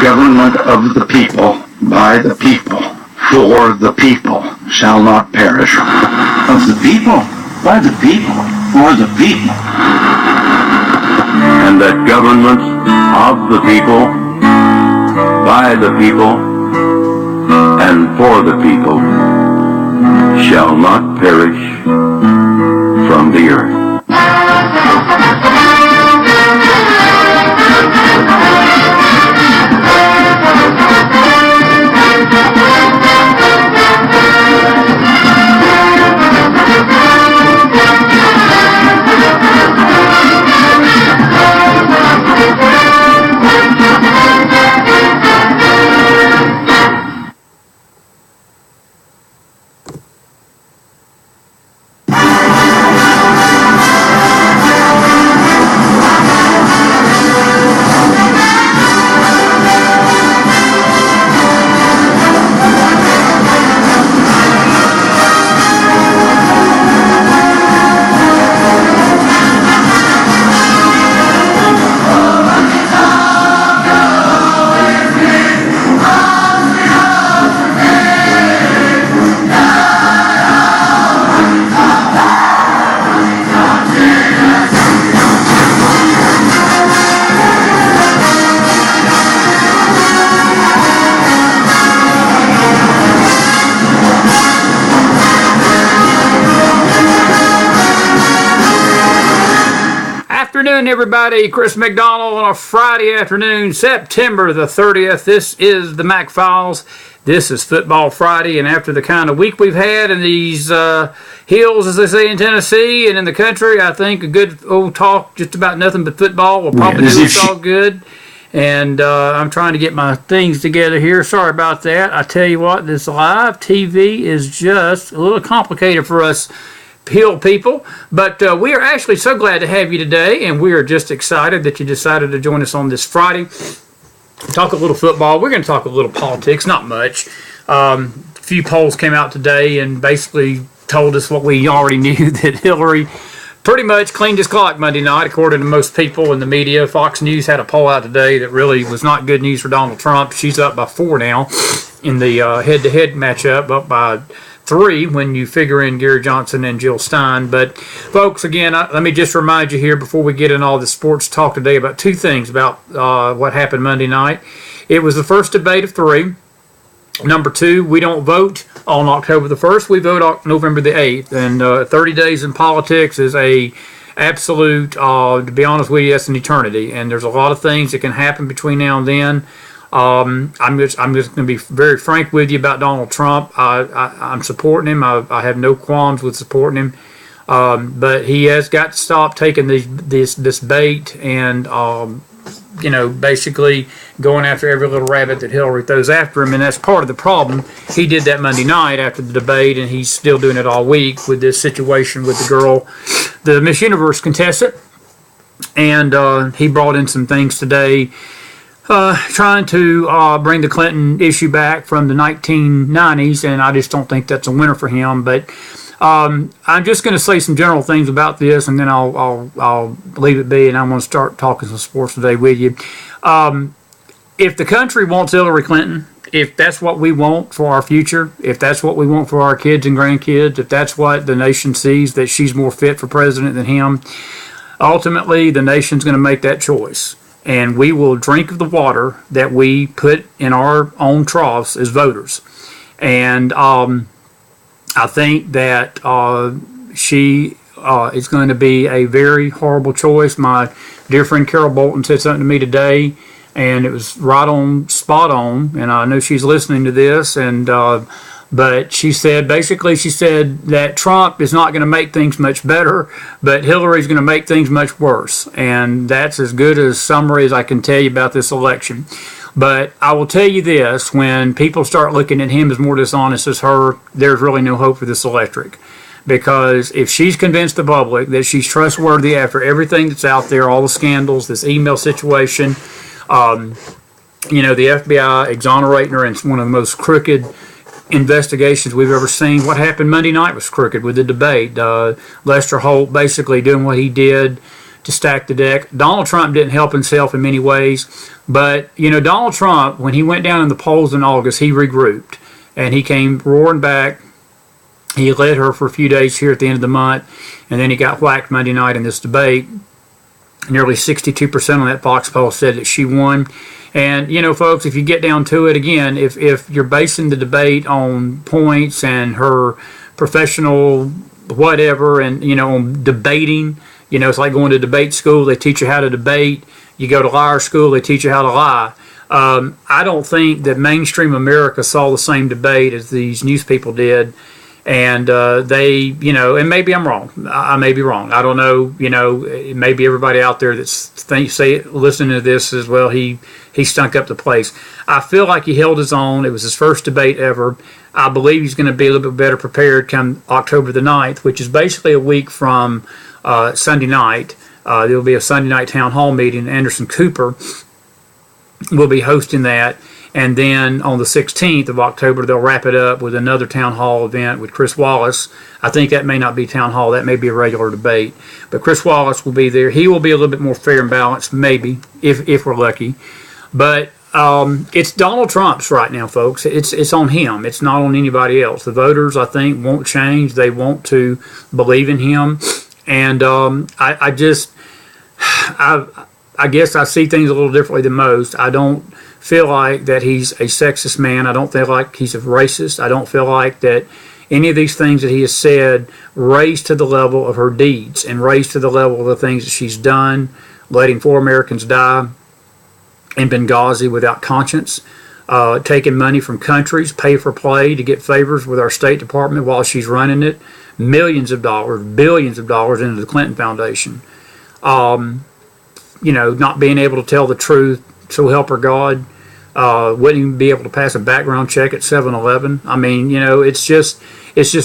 government of the people, by the people, for the people, shall not perish. Of the people, by the people, for the people. And that government of the people, by the people, and for the people, shall not perish from the earth. Afternoon, everybody. Chris McDonald on a Friday afternoon, September the 30th. This is the Mac Files. This is Football Friday, and after the kind of week we've had in these hills, as they say in Tennessee and in the country, I think a good old talk just about nothing but football will probably do us all good. And I'm trying to get my things together here. Sorry about that. I tell you what, this live TV is just a little complicated for us Hill people, but we are actually so glad to have you today, and we are just excited that you decided to join us on this Friday. Talk a little football. We're going to talk a little politics, not much. A few polls came out today and basically told us what we already knew, that Hillary pretty much cleaned his clock Monday night, according to most people in the media. Fox News had a poll out today that really was not good news for Donald Trump. She's up by 4 now in the head-to-head matchup, up by 3 when you figure in Gary Johnson and Jill Stein. But folks, again, let me just remind you here before we get in all the sports talk today about 2 things about what happened Monday night. It was the first debate of 3. Number 2, we don't vote on October the 1st. We vote on November the 8th. And 30 days in politics is a absolute, to be honest with you, that's an eternity. And there's a lot of things that can happen between now and then. I'm just going to be very frank with you about Donald Trump. I'm supporting him. I have no qualms with supporting him. But he has got to stop taking this bait and, basically going after every little rabbit that Hillary throws after him. And that's part of the problem. He did that Monday night after the debate, and he's still doing it all week with this situation with the girl, the Miss Universe contestant. And he brought in some things today trying to bring the Clinton issue back from the 1990s, and I just don't think that's a winner for him. But I'm just going to say some general things about this, and then I'll leave it be, and I'm going to start talking some sports today with you. If the country wants Hillary Clinton, if that's what we want for our future, if that's what we want for our kids and grandkids, if that's what the nation sees, that she's more fit for president than him, ultimately the nation's going to make that choice. And we will drink of the water that we put in our own troughs as voters. And I think that she is going to be a very horrible choice. My dear friend Carol Bolton said something to me today, and it was right on, spot on. And I know she's listening to this, and but she said that Trump is not going to make things much better, but Hillary's going to make things much worse. And that's as good a summary as I can tell you about this election. But I will tell you this, when people start looking at him as more dishonest as her, there's really no hope for this electric. Because if she's convinced the public that she's trustworthy after everything that's out there, all the scandals, this email situation, the FBI exonerating her in one of the most crooked investigations we've ever seen. What happened Monday night was crooked with the debate. Lester Holt basically doing what he did to stack the deck. Donald Trump didn't help himself in many ways, but Donald Trump, when he went down in the polls in August, he regrouped and he came roaring back. He led her for a few days here at the end of the month, and then he got whacked Monday night in this debate. Nearly 62% on that Fox poll said that she won. And, folks, if you get down to it, again, if you're basing the debate on points and her professional whatever and, on debating, it's like going to debate school. They teach you how to debate. You go to liar school. They teach you how to lie. I don't think that mainstream America saw the same debate as these news people did. And they, and maybe I'm wrong. I may be wrong. I don't know. Maybe everybody out there that's listening to this as well. He stunk up the place. I feel like he held his own. It was his first debate ever. I believe he's going to be a little bit better prepared come October the 9th, which is basically a week from Sunday night. There will be a Sunday night town hall meeting. Anderson Cooper will be hosting that. And then on the 16th of October, they'll wrap it up with another town hall event with Chris Wallace. I think that may not be town hall. That may be a regular debate. But Chris Wallace will be there. He will be a little bit more fair and balanced, maybe, if we're lucky. But it's Donald Trump's right now, folks. It's on him. It's not on anybody else. The voters, I think, won't change. They want to believe in him. And I guess I see things a little differently than most. I don't feel like that he's a sexist man. I don't feel like he's a racist. I don't feel like that any of these things that he has said raise to the level of her deeds and raise to the level of the things that she's done, letting 4 Americans die in Benghazi without conscience, taking money from countries, pay for play to get favors with our State Department while she's running it, millions of dollars, billions of dollars into the Clinton Foundation, not being able to tell the truth, so help her God. Wouldn't even be able to pass a background check at 7-Eleven. I mean, it's just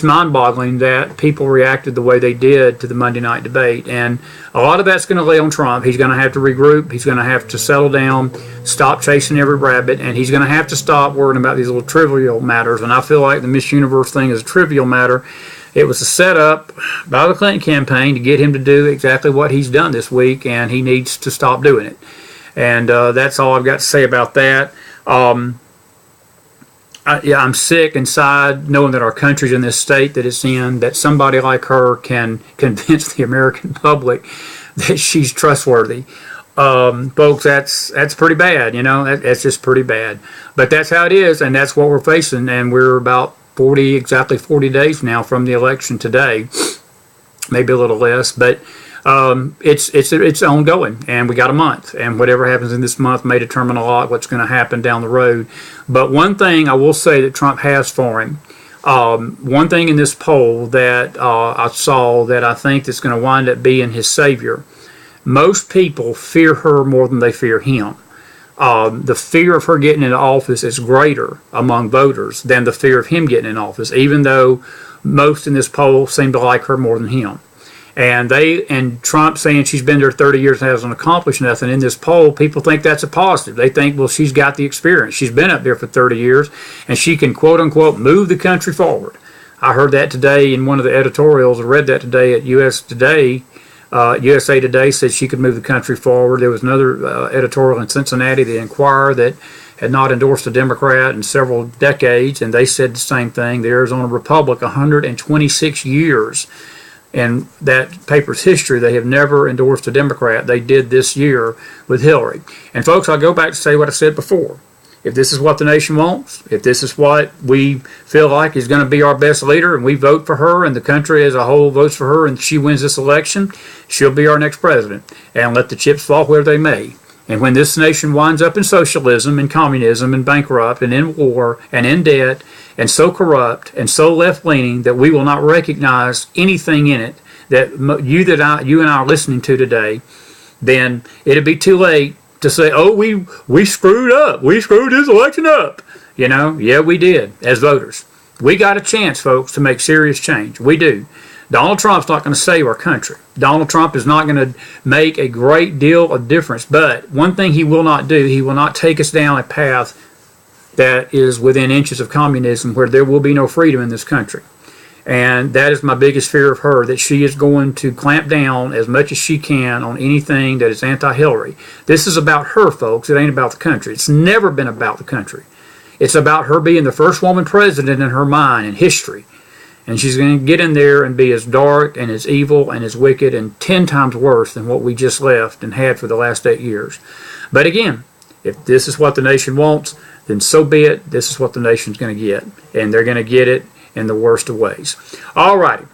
mind-boggling that people reacted the way they did to the Monday night debate. And a lot of that's going to lay on Trump. He's going to have to regroup. He's going to have to settle down, stop chasing every rabbit, and he's going to have to stop worrying about these little trivial matters. And I feel like the Miss Universe thing is a trivial matter. It was a setup by the Clinton campaign to get him to do exactly what he's done this week, and he needs to stop doing it. And that's all I've got to say about that. I'm sick inside knowing that our country's in this state that it's in, that somebody like her can convince the American public that she's trustworthy. Folks, that's pretty bad, that's just pretty bad. But that's how it is, and that's what we're facing, and we're about exactly 40 days now from the election today, maybe a little less, but it's ongoing, and we got a month, and whatever happens in this month may determine a lot what's going to happen down the road. But one thing I will say that Trump has for him, one thing in this poll that I saw that I think that's going to wind up being his savior, most people fear her more than they fear him. The fear of her getting into office is greater among voters than the fear of him getting in office, even though most in this poll seem to like her more than him. And Trump saying she's been there 30 years and hasn't accomplished nothing. In this poll, people think that's a positive. They think, well, she's got the experience. She's been up there for 30 years, and she can, quote unquote, move the country forward. I heard that today in one of the editorials. I read that today at USA Today said she could move the country forward. There was another editorial in Cincinnati, the Enquirer, that had not endorsed a Democrat in several decades, and they said the same thing. The Arizona Republic, 126 years. In that paper's history, they have never endorsed a Democrat. They did this year with Hillary. And folks, I'll go back to say what I said before. If this is what the nation wants, if this is what we feel like is going to be our best leader, and we vote for her, and the country as a whole votes for her, and she wins this election, she'll be our next president. And let the chips fall where they may. And when this nation winds up in socialism and communism and bankrupt and in war and in debt and so corrupt and so left-leaning that we will not recognize anything in it that you and I are listening to today, then it'll be too late to say, oh, we screwed up. We screwed this election up. Yeah, we did as voters. We got a chance, folks, to make serious change. We do. Donald Trump's not going to save our country. Donald Trump is not going to make a great deal of difference. But one thing he will not do, he will not take us down a path that is within inches of communism where there will be no freedom in this country. And that is my biggest fear of her, that she is going to clamp down as much as she can on anything that is anti-Hillary. This is about her, folks. It ain't about the country. It's never been about the country. It's about her being the first woman president in her mind in history. And she's going to get in there and be as dark and as evil and as wicked and 10 times worse than what we just left and had for the last 8 years. But again, if this is what the nation wants, then so be it. This is what the nation's going to get. And they're going to get it in the worst of ways. All righty.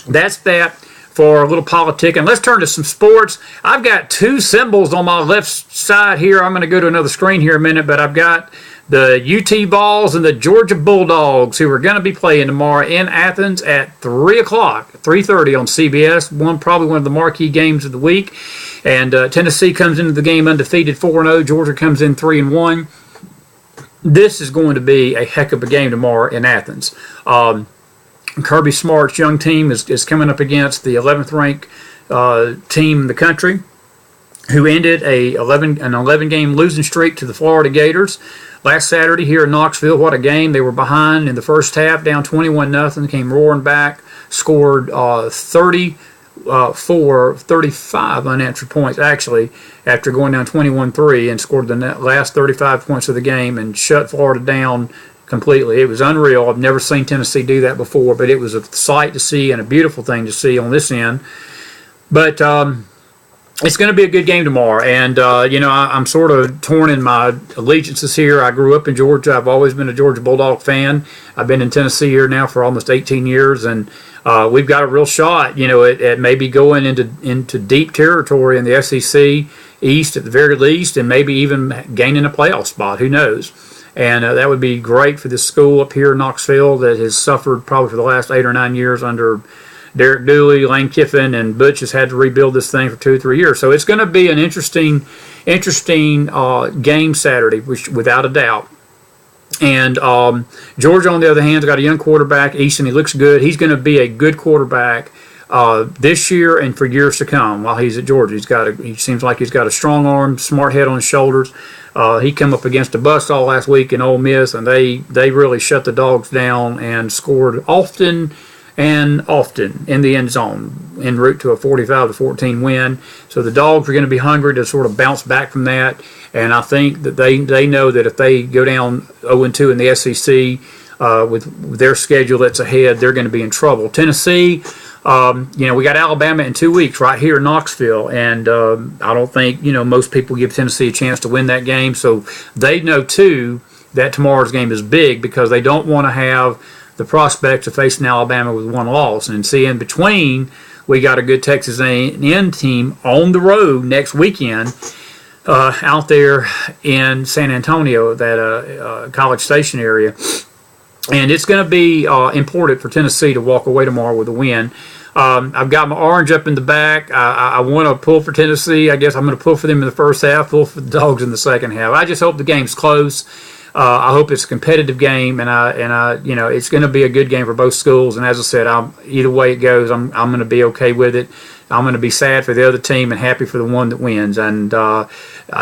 That's that for a little politic. And let's turn to some sports. I've got two symbols on my left side here. I'm going to go to another screen here in a minute, but I've got the UT Vols and the Georgia Bulldogs, who are going to be playing tomorrow in Athens at 3 o'clock, 3:30 on CBS. Probably one of the marquee games of the week. And Tennessee comes into the game undefeated 4-0. Georgia comes in 3-1. This is going to be a heck of a game tomorrow in Athens. Kirby Smart's young team is coming up against the 11th ranked team in the country, who ended an 11-game losing streak to the Florida Gators last Saturday here in Knoxville. What a game. They were behind in the first half, down 21-0, came roaring back, scored 35 unanswered points, actually, after going down 21-3, and scored the last 35 points of the game and shut Florida down completely. It was unreal. I've never seen Tennessee do that before, but it was a sight to see and a beautiful thing to see on this end. But it's going to be a good game tomorrow, and I'm sort of torn in my allegiances here. I grew up in Georgia. I've always been a Georgia Bulldog fan. I've been in Tennessee here now for almost 18 years, and we've got a real shot, at maybe going into deep territory in the SEC East at the very least, and maybe even gaining a playoff spot. Who knows? And that would be great for this school up here in Knoxville that has suffered probably for the last 8 or 9 years under Derek Dooley, Lane Kiffin, and Butch has had to rebuild this thing for 2 or 3 years. So it's going to be an interesting game Saturday, without a doubt. And Georgia, on the other hand, has got a young quarterback, Easton. He looks good. He's going to be a good quarterback this year and for years to come while he's at Georgia. He seems like he's got a strong arm, smart head on his shoulders. He came up against a buzzsaw last week in Ole Miss, and they really shut the Dogs down and scored often in the end zone en route to a 45-14 win. So the Dogs are going to be hungry to sort of bounce back from that, and I think that they know that if they go down 0-2 in the SEC with their schedule that's ahead, they're going to be in trouble. Tennessee, we got Alabama in 2 weeks right here in Knoxville, and I don't think most people give Tennessee a chance to win that game. So they know too that tomorrow's game is big because they don't want to have the prospect of facing Alabama with one loss. And see, in between, we got a good Texas A&M team on the road next weekend out there in San Antonio, that College Station area. And it's going to be important for Tennessee to walk away tomorrow with a win. I've got my orange up in the back. I want to pull for Tennessee. I guess I'm going to pull for them in the first half, pull for the Dogs in the second half. I just hope the game's close. I hope it's a competitive game, and it's going to be a good game for both schools. And as I said, either way it goes, I'm going to be okay with it. I'm going to be sad for the other team and happy for the one that wins. And I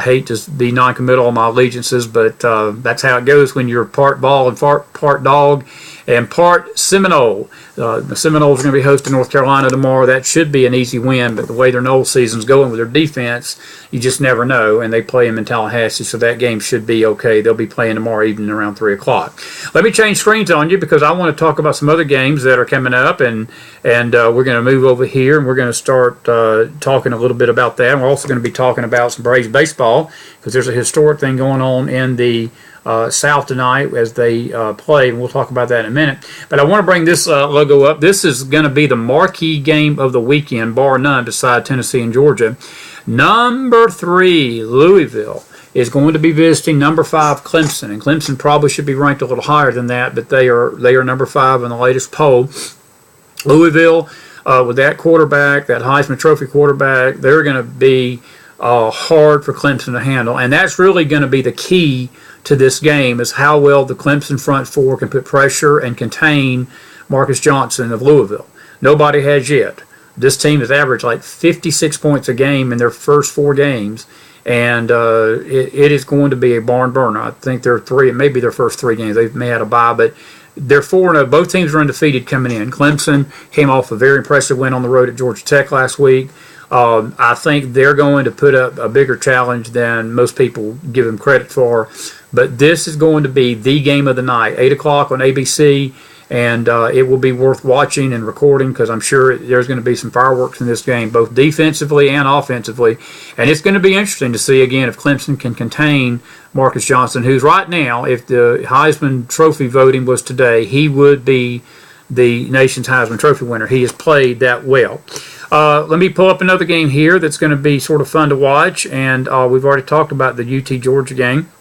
hate to be non-committal on my allegiances, but that's how it goes when you're part ball and part dog and part Seminole. The Seminoles are going to be hosting North Carolina tomorrow. That should be an easy win, but the way their Noles season's going with their defense, you just never know. And they play them in Tallahassee, so that game should be okay. They'll be playing tomorrow evening around 3 o'clock. Let me change screens on you because I want to talk about some other games that are coming up, and we're going to move over here and we're going to start talking a little bit about that. And we're also going to be talking about some Braves baseball because there's a historic thing going on in the South tonight as they play, and we'll talk about that in a minute. But I want to bring this logo up. This is going to be the marquee game of the weekend, bar none, beside Tennessee and Georgia. Number 3, Louisville, is going to be visiting number 5, Clemson, and Clemson probably should be ranked a little higher than that, but they are number 5 in the latest poll. Louisville, with that quarterback, that Heisman Trophy quarterback, they're going to be hard for Clemson to handle, and that's really going to be the key to this game, is how well the Clemson front four can put pressure and contain Marcus Johnson of Louisville. Nobody has yet. This team has averaged like 56 points a game in their first 4 games, and it is going to be a barn burner. I think they're 3, it may be their first 3 games. They may have a bye, but they're 4-0. Both teams are undefeated coming in. Clemson came off a very impressive win on the road at Georgia Tech last week. I think they're going to put up a bigger challenge than most people give them credit for. But this is going to be the game of the night, 8 o'clock on ABC. And it will be worth watching and recording because I'm sure there's going to be some fireworks in this game, both defensively and offensively. And it's going to be interesting to see, again, if Clemson can contain Marcus Johnson, who's right now, if the Heisman Trophy voting was today, he would be the nation's Heisman Trophy winner. He has played that well. Let me pull up another game here that's going to be sort of fun to watch. And we've already talked about the UT-Georgia game.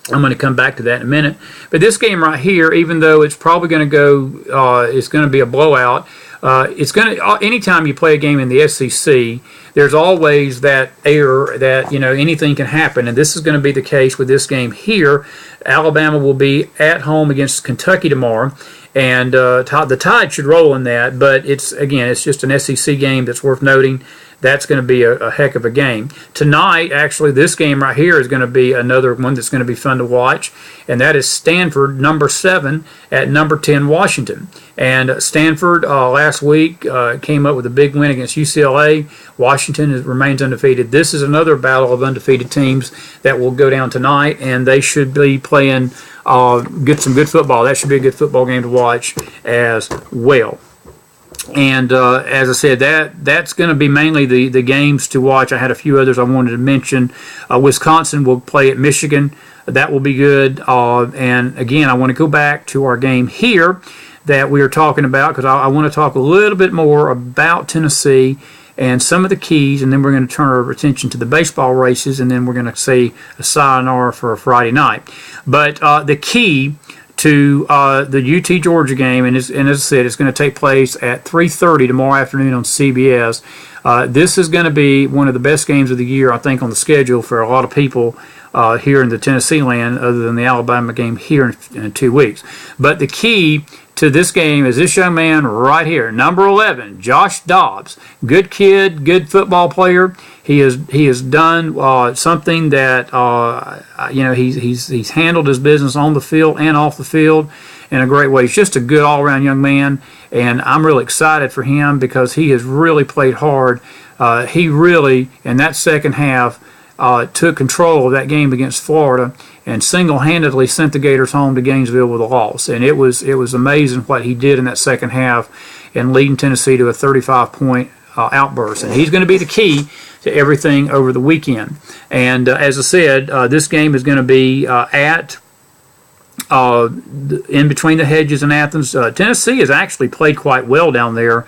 I'm going to come back to that in a minute. But this game right here, even though it's probably going to go, it's going to be a blowout. It's going to, anytime you play a game in the SEC, there's always that error that, anything can happen. And this is going to be the case with this game here. Alabama will be at home against Kentucky tomorrow. And the Tide should roll in that. But it's just an SEC game that's worth noting. That's going to be a heck of a game. Tonight, actually, this game right here is going to be another one that's going to be fun to watch, and that is Stanford, number 7, at number 10, Washington. And Stanford last week came up with a big win against UCLA. Washington remains undefeated. This is another battle of undefeated teams that will go down tonight, and they should be playing some good football. That should be a good football game to watch as well. And as I said, that's going to be mainly the games to watch. I had a few others I wanted to mention. Wisconsin will play at Michigan. That will be good. And again, I want to go back to our game here that we are talking about because I want to talk a little bit more about Tennessee and some of the keys, and then we're going to turn our attention to the baseball races, and then we're going to say a sayonara for a Friday night. But the key to the UT-Georgia game, and as I said, it's going to take place at 3:30 tomorrow afternoon on CBS. This is going to be one of the best games of the year, I think, on the schedule for a lot of people here in the Tennessee land, other than the Alabama game here in 2 weeks. But the key to this game is this young man right here, number 11, Josh Dobbs. Good kid, good football player. He has done something that he's handled his business on the field and off the field in a great way. He's just a good all-around young man, and I'm really excited for him because he has really played hard. He really, in that second half, took control of that game against Florida and single-handedly sent the Gators home to Gainesville with a loss. And it was amazing what he did in that second half and leading Tennessee to a 35-point outburst. And he's going to be the key to everything over the weekend. And as I said, this game is going to be in between the hedges in Athens. Tennessee has actually played quite well down there.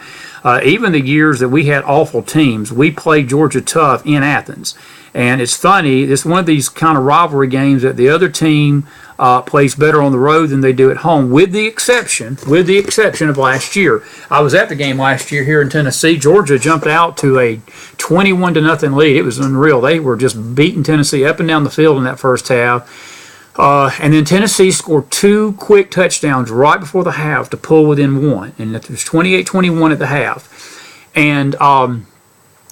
Even the years that we had awful teams, we played Georgia tough in Athens. And it's funny, it's one of these kind of rivalry games that the other team plays better on the road than they do at home, with the exception of last year. I was at the game last year here in Tennessee. Georgia jumped out to a 21-0 lead. It was unreal. They were just beating Tennessee up and down the field in that first half. And then Tennessee scored 2 quick touchdowns right before the half to pull within 1. And it was 28-21 at the half. And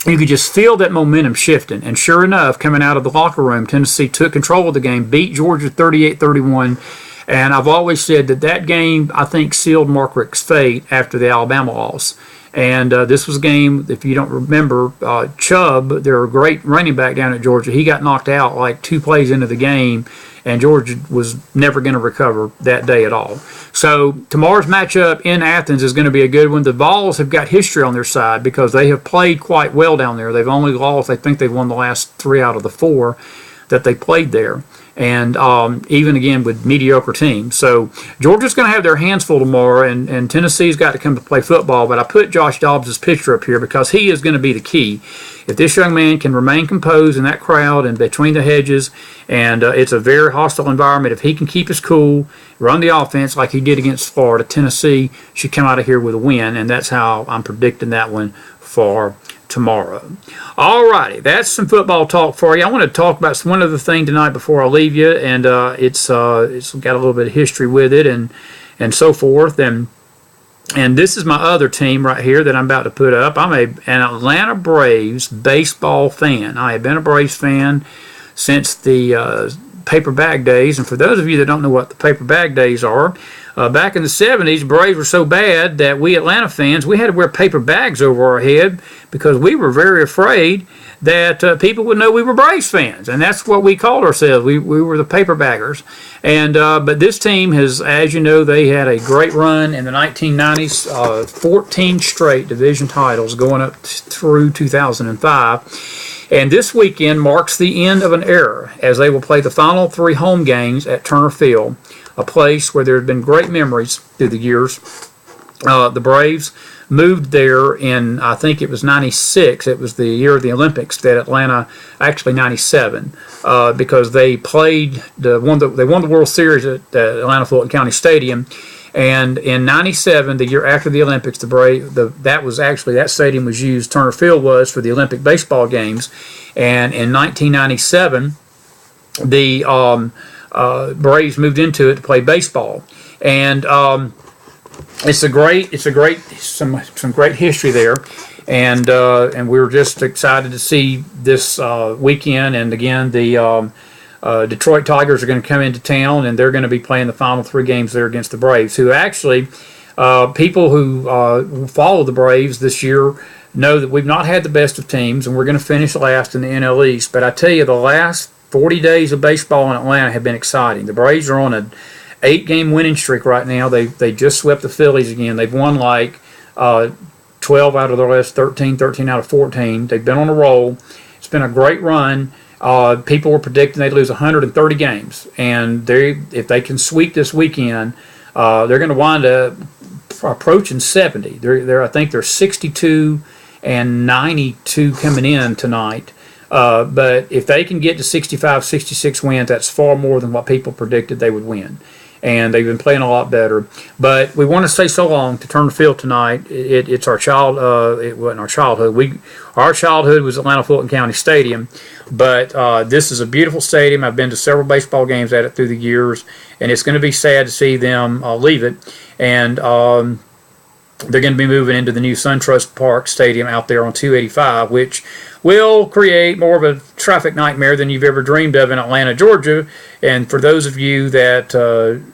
you could just feel that momentum shifting. And sure enough, coming out of the locker room, Tennessee took control of the game, beat Georgia 38-31. And I've always said that game, I think, sealed Mark Richt's fate after the Alabama loss. And this was a game, if you don't remember, Chubb, their great running back down at Georgia, he got knocked out like 2 plays into the game, and Georgia was never going to recover that day at all. So tomorrow's matchup in Athens is going to be a good one. The Vols have got history on their side because they have played quite well down there. They've only lost, I think they've won the last 3 out of the 4 that they played there. And even again with mediocre teams. So Georgia's going to have their hands full tomorrow, and Tennessee's got to come to play football. But I put Josh Dobbs' picture up here because he is going to be the key. If this young man can remain composed in that crowd and between the hedges, and it's a very hostile environment, if he can keep his cool, run the offense like he did against Florida, Tennessee should come out of here with a win, and that's how I'm predicting that one for tomorrow. Alrighty, that's some football talk for you. I want to talk about one other thing tonight before I leave you, and it's got a little bit of history with it and so forth. And this is my other team right here that I'm about to put up. I'm an Atlanta Braves baseball fan. I have been a Braves fan since the paper bag days. And for those of you that don't know what the paper bag days are, Back in the 70s, Braves were so bad that we Atlanta fans, we had to wear paper bags over our head because we were very afraid that people would know we were Braves fans, and that's what we called ourselves. We were the paper baggers. And but this team has, as you know, they had a great run in the 1990s, 14 straight division titles going up through 2005. And this weekend marks the end of an era as they will play the final 3 home games at Turner Field, a place where there have been great memories through the years. The Braves moved there in, I think it was 96. It was the year of the Olympics that Atlanta, actually 97, because they played, they won the World Series at Atlanta Fulton County Stadium. And in 97, the year after the Olympics, that stadium was used, Turner Field was, for the Olympic baseball games. And in 1997, the Braves moved into it to play baseball. And some great history there. And we were just excited to see this weekend. And again, the Detroit Tigers are going to come into town, and they're going to be playing the final 3 games there against the Braves, who actually, people who follow the Braves this year know that we've not had the best of teams, and we're going to finish last in the NL East. But I tell you, the last 40 days of baseball in Atlanta have been exciting. The Braves are on an 8-game winning streak right now. They just swept the Phillies again. They've won like 12 out of their last 13 out of 14. They've been on a roll. It's been a great run. People were predicting they'd lose 130 games, and if they can sweep this weekend, they're going to wind up approaching 70. I think they're 62 and 92 coming in tonight. But if they can get to 65, 66 wins, that's far more than what people predicted they would win. And they've been playing a lot better. But we want to say so long to Turner Field tonight. It's our it wasn't our childhood. Our childhood was Atlanta Fulton County Stadium. But this is a beautiful stadium. I've been to several baseball games at it through the years. And it's going to be sad to see them leave it. And they're going to be moving into the new SunTrust Park Stadium out there on 285, which will create more of a traffic nightmare than you've ever dreamed of in Atlanta, Georgia. And for those of you that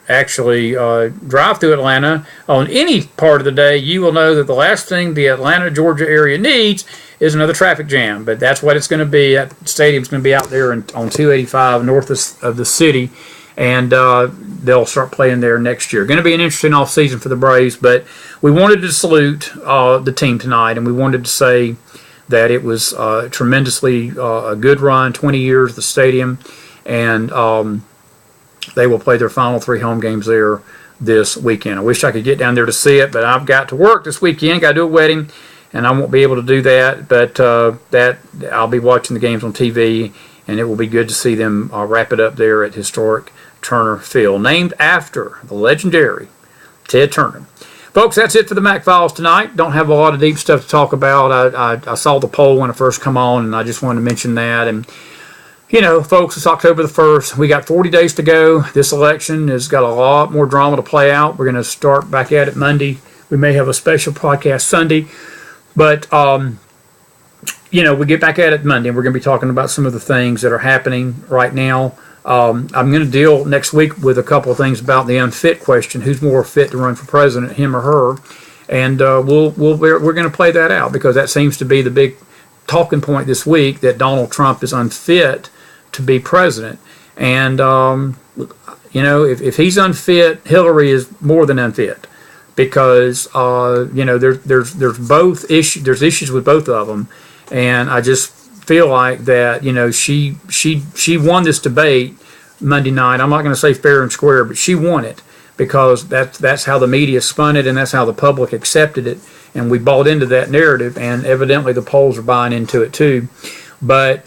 actually drive through Atlanta on any part of the day, you will know that the last thing the Atlanta, Georgia area needs is another traffic jam. But that's what it's going to be. That stadium's going to be out there on 285 north of the city. And they'll start playing there next year. Going to be an interesting off season for the Braves, but we wanted to salute the team tonight, and we wanted to say that it was tremendously a good run, 20 years at the stadium, and they will play their final 3 home games there this weekend. I wish I could get down there to see it, but I've got to work this weekend, got to do a wedding, and I won't be able to do that, but that I'll be watching the games on TV, and it will be good to see them wrap it up there at historic Turner Field, named after the legendary Ted Turner. Folks, that's it for the Mac Files tonight. Don't have a lot of deep stuff to talk about. I saw the poll when it first come on, and I just wanted to mention that. And, you know, folks, it's October the 1st. We got 40 days to go. This election has got a lot more drama to play out. We're going to start back at it Monday. We may have a special podcast Sunday. But, you know, we get back at it Monday, and we're going to be talking about some of the things that are happening right now. I'm going to deal next week with a couple of things about the unfit question. Who's more fit to run for president, him or her? And we're going to play that out because that seems to be the big talking point this week, that Donald Trump is unfit to be president. And, you know, if he's unfit, Hillary is more than unfit because, you know, there's both issues. There's issues with both of them. And I just feel like that, you know, she won this debate Monday night. I'm not going to say fair and square, but she won it because that's how the media spun it and that's how the public accepted it, and we bought into that narrative, and evidently the polls are buying into it too. But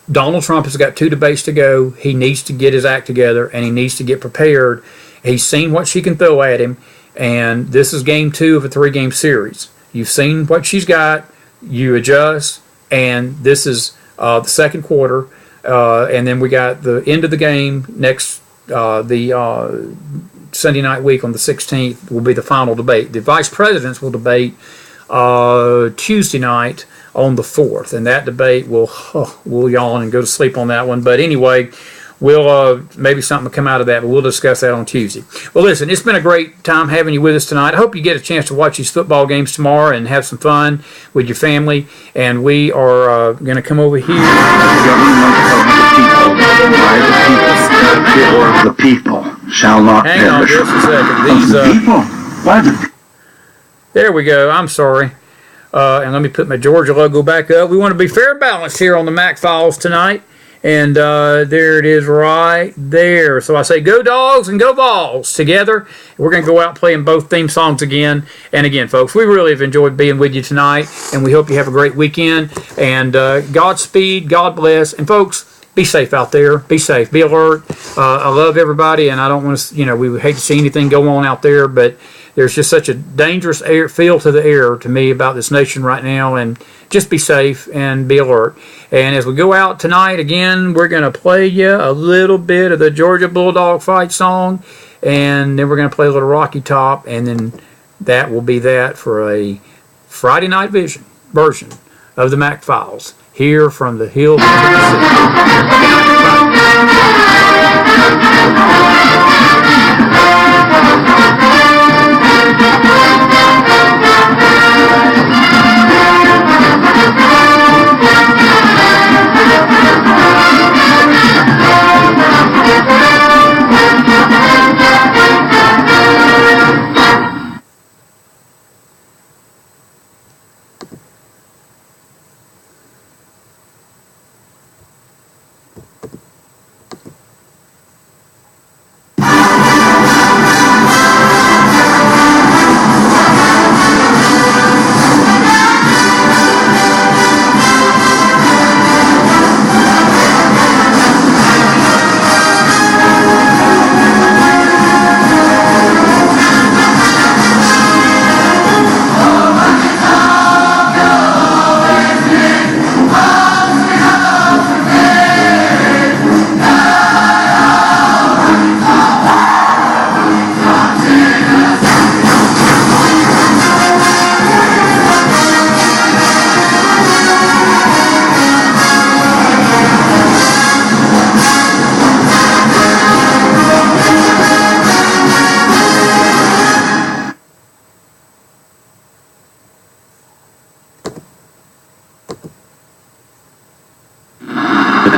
Donald Trump has got 2 debates to go. He needs to get his act together and he needs to get prepared. He's seen what she can throw at him, and this is game 2 of a 3-game series. You've seen what she's got. You adjust. And this is the second quarter, and then we got the end of the game next, the Sunday night week on the 16th will be the final debate. The vice presidents will debate Tuesday night on the 4th, and that debate we'll yawn and go to sleep on that one. But anyway, maybe something will come out of that, but we'll discuss that on Tuesday. Well, listen, it's been a great time having you with us tonight. I hope you get a chance to watch these football games tomorrow and have some fun with your family. And we are going to come over here. The people shall not Hang on perish. just a second. Of These, the people, by the there we go. I'm sorry. And let me put my Georgia logo back up. We want to be fair balanced here on the Mac Files tonight. And there it is right there. So I say go Dogs and go Vols together. We're going to go out playing both theme songs again. And again, folks, we really have enjoyed being with you tonight. And we hope you have a great weekend. And Godspeed, God bless. And folks, be safe out there. Be safe. Be alert. I love everybody. And I don't want to, we would hate to see anything go on out there. But there's just such a dangerous feel to the air to me about this nation right now. And just be safe and be alert. And as we go out tonight, again, we're going to play you a little bit of the Georgia Bulldog fight song. And then we're going to play a little Rocky Top. And then that will be that for a Friday Night Vision version of the Mac Files here from the hills of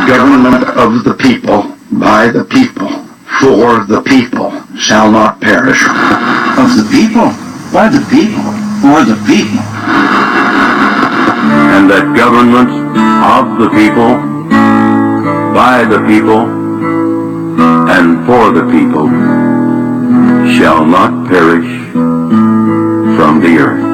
Government of the people, by the people, for the people, shall not perish. of the people, by the people, for the people. And that government of the people, by the people, and for the people, shall not perish from the earth.